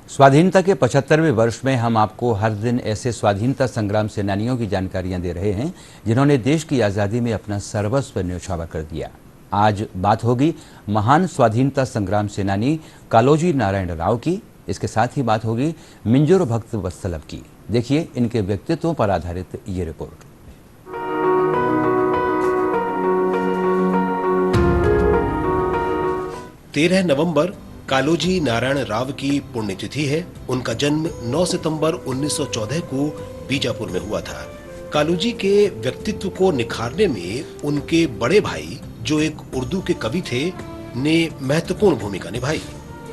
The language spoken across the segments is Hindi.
स्वाधीनता के 75वें वर्ष में हम आपको हर दिन ऐसे स्वाधीनता संग्राम सेनानियों की जानकारियां दे रहे हैं जिन्होंने देश की आज़ादी में अपना सर्वस्व न्यौछावर कर दिया। आज बात होगी महान स्वाधीनता संग्राम सेनानी कालोजी नारायण राव की। इसके साथ ही बात होगी मिंजूर भक्त वत्सलम की। देखिए इनके व्यक्तित्वों पर आधारित ये रिपोर्ट। 13 नवंबर कालोजी नारायण राव की पुण्यतिथि है। उनका जन्म 9 सितंबर 1914 को बीजापुर में हुआ था। कालोजी के व्यक्तित्व को निखारने में उनके बड़े भाई, जो एक उर्दू के कवि थे, ने महत्वपूर्ण भूमिका निभाई।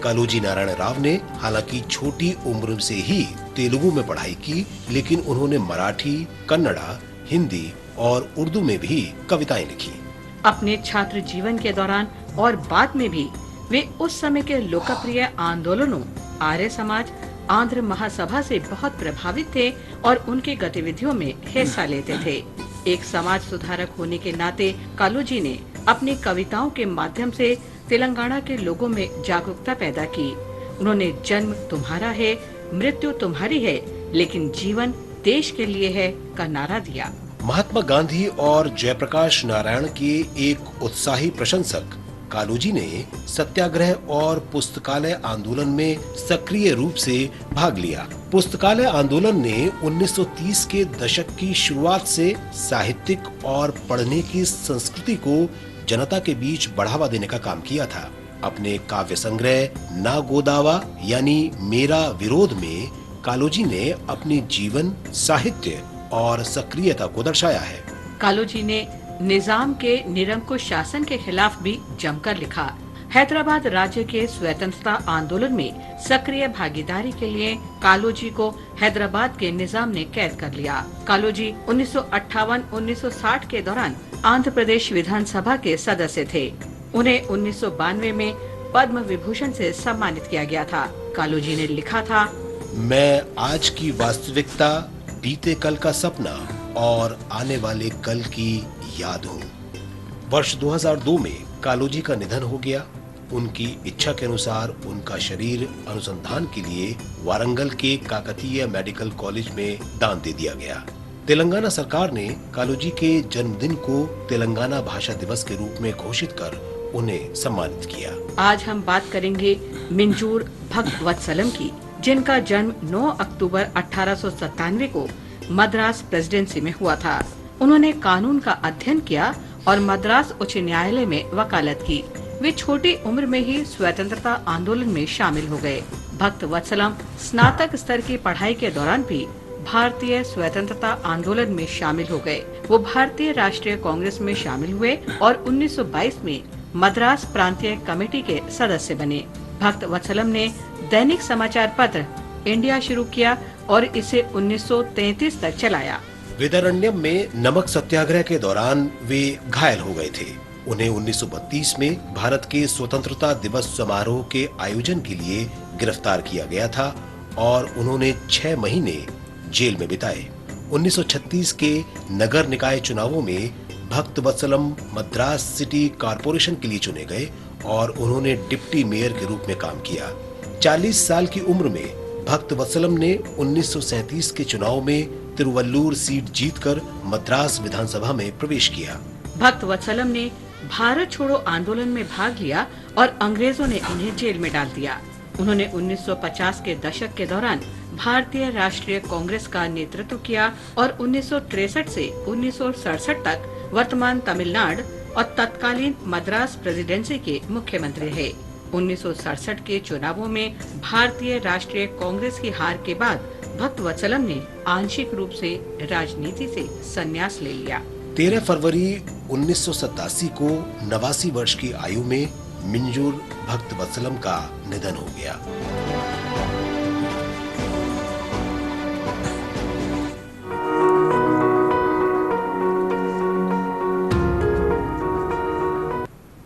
कालोजी नारायण राव ने हालांकि छोटी उम्र से ही तेलुगु में पढ़ाई की, लेकिन उन्होंने मराठी, कन्नड़ा, हिंदी और उर्दू में भी कविताएं लिखी। अपने छात्र जीवन के दौरान और बाद में भी वे उस समय के लोकप्रिय आंदोलनों आर्य समाज, आंध्र महासभा से बहुत प्रभावित थे और उनकी गतिविधियों में हिस्सा लेते थे। एक समाज सुधारक होने के नाते कालोजी ने अपनी कविताओं के माध्यम से तेलंगाना के लोगों में जागरूकता पैदा की। उन्होंने जन्म तुम्हारा है, मृत्यु तुम्हारी है, लेकिन जीवन देश के लिए है का नारा दिया। महात्मा गांधी और जयप्रकाश नारायण के एक उत्साही प्रशंसक कालोजी ने सत्याग्रह और पुस्तकालय आंदोलन में सक्रिय रूप से भाग लिया। पुस्तकालय आंदोलन ने 1930 के दशक की शुरुआत से साहित्यिक और पढ़ने की संस्कृति को जनता के बीच बढ़ावा देने का काम किया था। अपने काव्य संग्रह ना गोदावा यानी मेरा विरोध में कालोजी ने अपनी जीवन, साहित्य और सक्रियता को दर्शाया है। कालोजी ने निजाम के निरंकुश शासन के खिलाफ भी जमकर लिखा। हैदराबाद राज्य के स्वतंत्रता आंदोलन में सक्रिय भागीदारी के लिए कालोजी को हैदराबाद के निजाम ने कैद कर लिया। कालोजी 1958-1960 के दौरान आंध्र प्रदेश विधानसभा के सदस्य थे। उन्हें 1992 में पद्म विभूषण से सम्मानित किया गया था। कालोजी ने लिखा था, मैं आज की वास्तविकता, बीते कल का सपना और आने वाले कल की याद हूँ। वर्ष 2002 में कालोजी का निधन हो गया। उनकी इच्छा के अनुसार उनका शरीर अनुसंधान के लिए वारंगल के काकतीय मेडिकल कॉलेज में दान दे दिया गया। तेलंगाना सरकार ने कालोजी के जन्मदिन को तेलंगाना भाषा दिवस के रूप में घोषित कर उन्हें सम्मानित किया। आज हम बात करेंगे मिंजूर भक्त वत्सलम की, जिनका जन्म 9 अक्टूबर 1897 को मद्रास प्रेसिडेंसी में हुआ था। उन्होंने कानून का अध्ययन किया और मद्रास उच्च न्यायालय में वकालत की। वे छोटी उम्र में ही स्वतंत्रता आंदोलन में शामिल हो गए। भक्त वत्सलम स्नातक स्तर की पढ़ाई के दौरान भी भारतीय स्वतंत्रता आंदोलन में शामिल हो गए। वो भारतीय राष्ट्रीय कांग्रेस में शामिल हुए और 1922 में मद्रास प्रांतीय कमेटी के सदस्य बने। भक्त वत्सलम ने दैनिक समाचार पत्र इंडिया शुरू किया और इसे 1933 तक चलाया। वेदारण्यम में नमक सत्याग्रह के दौरान वे घायल हो गए थे। उन्हें 1932 में भारत के स्वतंत्रता दिवस समारोह के आयोजन के लिए गिरफ्तार किया गया था और उन्होंने 6 महीने जेल में बिताए। 1936 के नगर निकाय चुनावों में भक्त वत्सलम मद्रास सिटी कारपोरेशन के लिए चुने गए और उन्होंने डिप्टी मेयर के रूप में काम किया। 40 साल की उम्र में भक्त वत्सलम ने 1937 के चुनाव में तिरुवल्लुर सीट जीतकर मद्रास विधानसभा में प्रवेश किया। भक्त वत्सलम ने भारत छोड़ो आंदोलन में भाग लिया और अंग्रेजों ने उन्हें जेल में डाल दिया। उन्होंने 1950 के दशक के दौरान भारतीय राष्ट्रीय कांग्रेस का नेतृत्व किया और 1963 से 1967 तक वर्तमान तमिलनाडु और तत्कालीन मद्रास प्रेसिडेंसी के मुख्यमंत्री रहे। 1967 के चुनावों में भारतीय राष्ट्रीय कांग्रेस की हार के बाद भक्त वत्सलम ने आंशिक रूप से राजनीति से संन्यास ले लिया। 13 फरवरी 1987 को 89 वर्ष की आयु में मिंजूर भक्त वत्सलम का निधन हो गया।